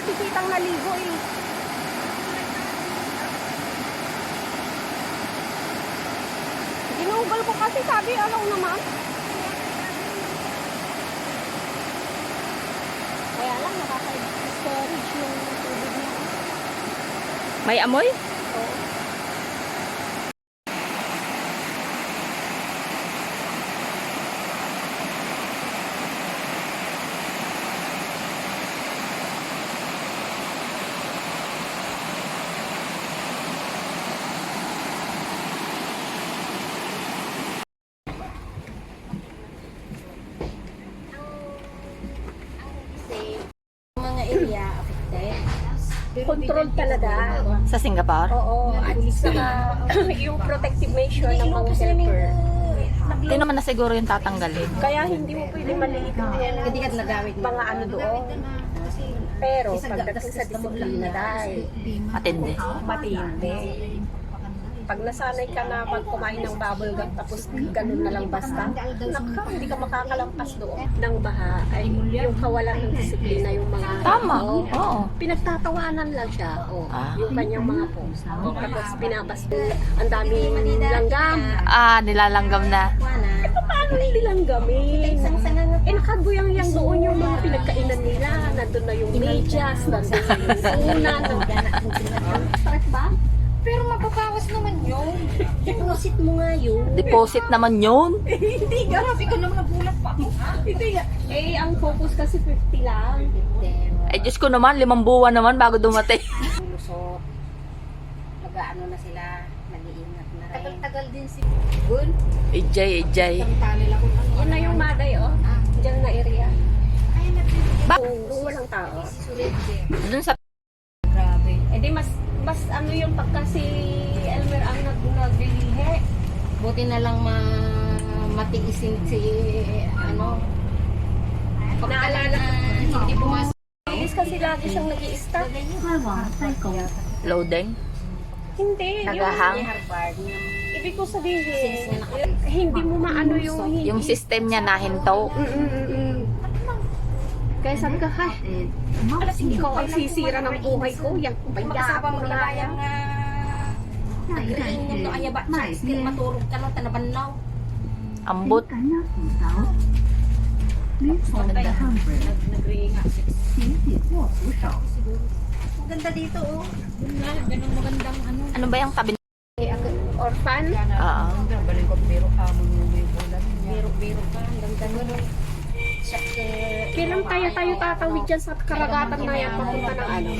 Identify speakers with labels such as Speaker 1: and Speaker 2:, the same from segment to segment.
Speaker 1: nakikitang naligo eh. Ginugal ko kasi sabi, ano naman? Kaya lang, nakaka-storage yung tubig niya.
Speaker 2: May amoy?
Speaker 1: Oo. Mga area affected. Control talaga.
Speaker 2: Sa Singapore?
Speaker 1: Oo. At saka yung protective measure ng mga helper.
Speaker 2: Hindi naman na siguro yung tatanggalin.
Speaker 1: Kaya hindi mo pwede maliit mga ano doon. Pero pagdating sa disiplina dahil
Speaker 2: Matindi.
Speaker 1: matindi. Pag nasanay ka na pag kumain ng bubble gum tapos ganun na lang basta, hindi ka makakalampas doon ng baha. Ay yung kawalan ng disiplina yung mga
Speaker 2: Tama.
Speaker 1: tao.
Speaker 2: Oo.
Speaker 1: Pinagtatawanan lang siya. Yung kanyang mga post. Tapos pinabas ang daming langgam.
Speaker 2: Nilalanggam na.
Speaker 1: Paano nililanggamin? Nakaguyang-yang doon yung mga pinagkainan nila. Nandun na yung medyas, nandun na yung unan. Correct ba?
Speaker 3: Pero mapapawas naman yun.
Speaker 1: Deposit mo nga yun.
Speaker 2: Deposit naman yun.
Speaker 1: Hindi ka.
Speaker 3: Grabe ka naman, nagulat pa ako.
Speaker 1: Hindi nga. Ang focus kasi 50 lang.
Speaker 2: Diyos ko naman, 5 buwan naman bago dumating.
Speaker 4: Lusot. Nag-ano na sila, nag-iingat na rin.
Speaker 3: Tagal-tagal din si
Speaker 4: Good.
Speaker 2: Ijay.
Speaker 3: Talil ako.
Speaker 1: Yun na yung Maday, Diyan na area.
Speaker 3: Kaya natin.
Speaker 1: Kung walang tao.
Speaker 3: Sulit din.
Speaker 2: Doon sa
Speaker 4: Grabe.
Speaker 1: Di mas ano yung pagka si Elmer ang naglilihe.
Speaker 4: Buti na lang matiisin si ano.
Speaker 1: Naalala ko.
Speaker 4: Hindi pumasok.
Speaker 1: Is kasi lagi siyang nag-i-start.
Speaker 2: loading.
Speaker 1: Hindi.
Speaker 2: Nagahang.
Speaker 4: Harvard.
Speaker 1: Ibig ko sabihin, hindi mo maano yung...
Speaker 2: Yung system niya nahinto.
Speaker 1: Kaya sabi ka, ikaw ang sisira ng buhay ko. Yan,
Speaker 4: Pagkasama mo
Speaker 1: bayaan
Speaker 4: na yang nag-iingat no ayaba. Skill maturog ka no tanabanlaw.
Speaker 2: Ambot.
Speaker 4: Nag-ringa. Maganda dito Ganun magandang ano.
Speaker 2: Ano ba yung tabi?
Speaker 1: orphan.
Speaker 2: Oo.
Speaker 4: Biro ka. Ganda ganun.
Speaker 1: Kailan tayo tatawid dyan sa karagatan na yan papunta ng ano?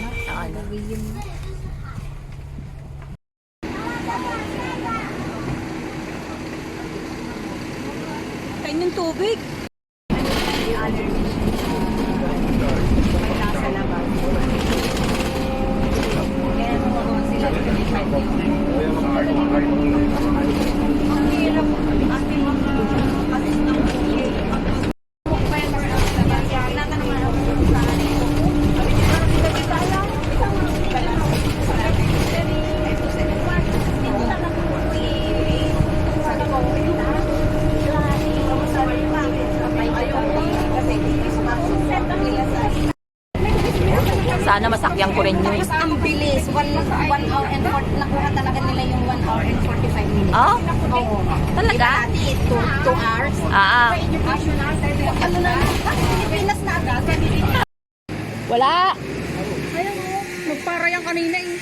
Speaker 1: Kain yung tubig.
Speaker 2: Sana masakyan ko rin yun.
Speaker 4: Ang bilis. 1 hour and 40. Nakuha talaga nila yung 1 hour and 45 minutes.
Speaker 2: Oh?
Speaker 4: Oo.
Speaker 2: Talaga?
Speaker 4: Dati 2 hours. Ano na? Pilipinas na agad.
Speaker 2: Wala.
Speaker 1: Magpara yan kanina eh.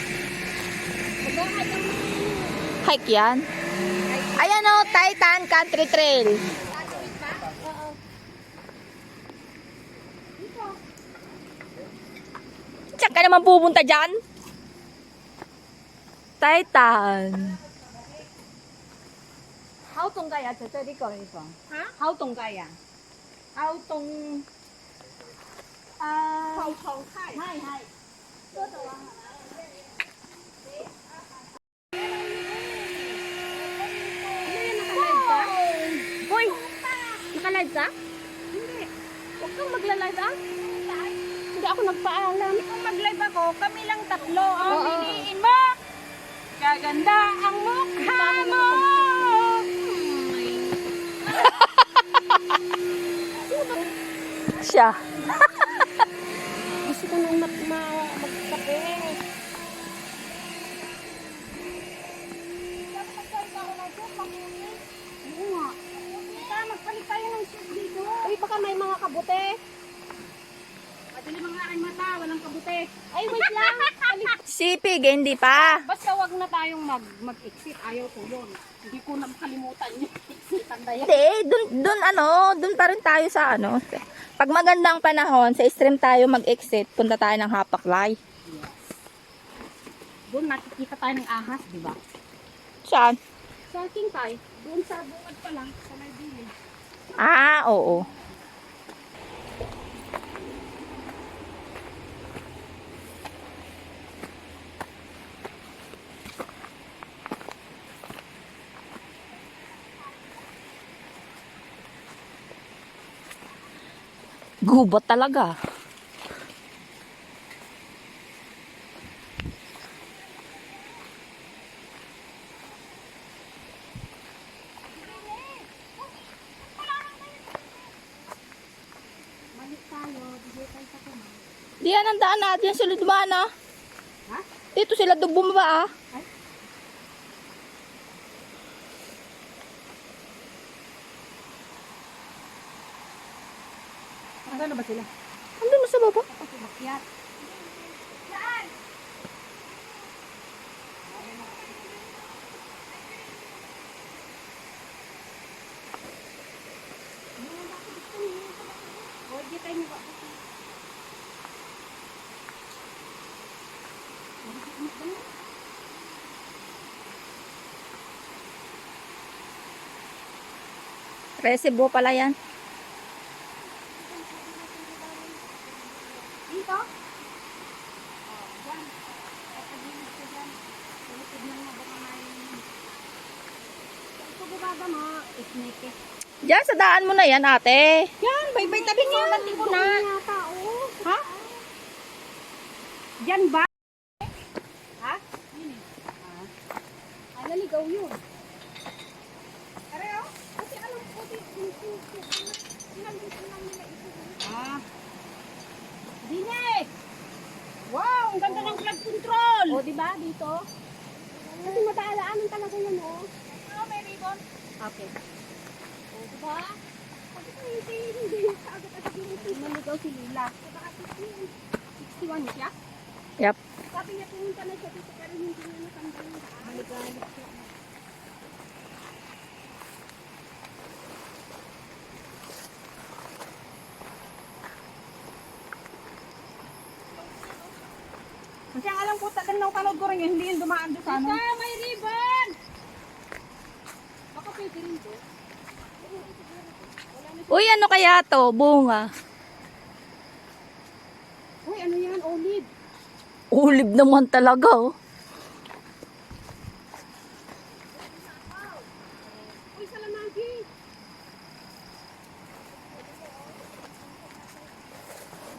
Speaker 2: Hike yan. Ayan o, Titan Country Trail. Saan ka naman pupunta dyan? Titan.
Speaker 1: How tong kaya? Tadi ko ito. Ha? How tong kaya? How tong... How tong kaya? Hai, hai. Hoy! Naka-live ka? Hindi. Huwag kang magla-live Hindi ako nagpaalam.
Speaker 3: Kung mag-live ako, kami lang tatlo. Piliin mo. Gaganda ang mukha mo.
Speaker 2: Siya.
Speaker 1: Gusto ko nang
Speaker 2: sige, hindi pa.
Speaker 3: Basta wag na tayong mag-exit. Ayaw ko yun. Hindi ko na makalimutan yung exitan na yan.
Speaker 2: Hindi, dun pa rin tayo sa ano. Pag magandang panahon, sa stream tayo mag-exit, punta tayo ng Hapaklay.
Speaker 3: Doon nakikita tayo ng ahas, di ba?
Speaker 2: Saan?
Speaker 3: Sa Tingkay, doon sa bungad pa lang, sa may bilin.
Speaker 2: Ah, oo. Gubat talaga. Diyan ang daan natin sila dumaan ah.
Speaker 3: Ha?
Speaker 2: Dito sila bumaba ah.
Speaker 3: Ano ba sila?
Speaker 2: Andun na sa baba.
Speaker 3: Makyat.
Speaker 2: Resibo pala yan.
Speaker 3: Dito?
Speaker 2: Diyan sa daan mo na yan ate.
Speaker 3: Yan, bay-bay tabi niya natin ko na. Ha? Yan ba? Ha? Naligaw yun. Areo? Kasi alam ko Ah. Dinek! Wow, ang ganda ng flood control!
Speaker 1: O, di ba dito?
Speaker 3: Kasi mataalaanan talaga yan, oh. May ribbon.
Speaker 1: Okay.
Speaker 3: O, diba? Kasi hindi. Naligaw si Lila. 61 siya?
Speaker 2: Yep.
Speaker 3: Sabi niya pumunta na siya dito pero hindi niya natanggal yung daan. Maligalit siya. Kasi ang alam ko, tagal panood ko rin yun, hindi yung dumaan doon sa ano. May ribbon! Baka pwede rin to.
Speaker 2: Uy, ano kaya to? Bunga.
Speaker 3: Uy, ano yan? Olive.
Speaker 2: Ulib naman talaga oh.
Speaker 3: Uy, salamagi.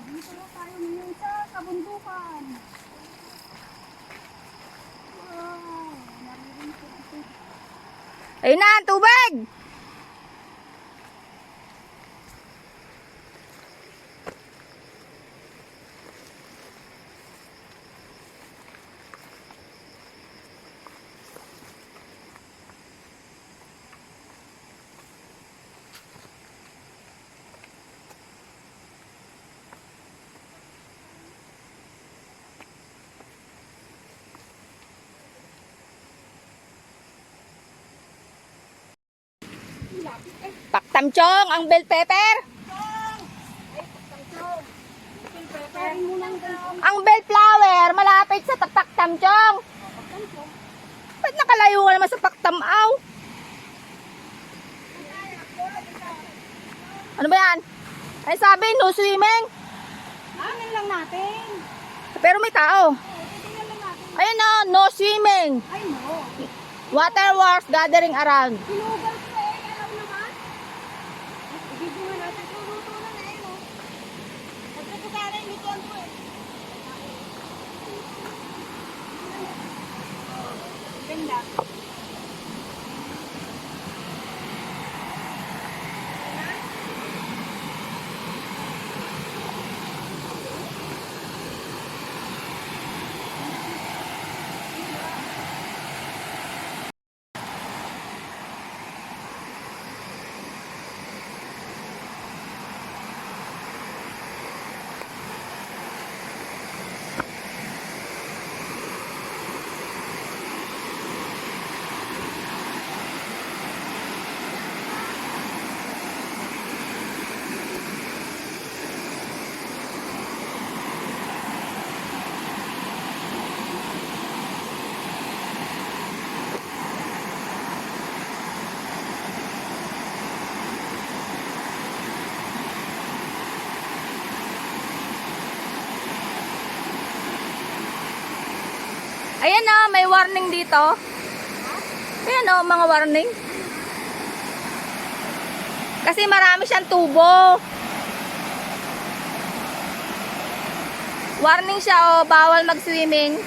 Speaker 3: Dito na tayo ngayon sa kabundukan. Wow, naririn ko ito.
Speaker 2: Ayun na, ang tubig! Paktamchong, ang bell pepper. Ang bell flower, malapit sa paktamchong. Ba't nakalayo ka naman sa paktamaw? Ano ba yan? Ay sabi, no swimming.
Speaker 3: Ano lang natin?
Speaker 2: Pero may tao.
Speaker 3: Tingnan lang natin.
Speaker 2: Ayun na, no swimming.
Speaker 3: Ay, no.
Speaker 2: Waterworks gathering around.
Speaker 3: Sinugal ko eh. Alam naman. Ibigin nga natin. Luto na na eh, no? Kasi ko sana yung lutuan ko eh. Ganda.
Speaker 2: Ayan na, may warning dito. Ayan o, mga warning. Kasi marami siyang tubo. Warning siya o, bawal mag-swimming.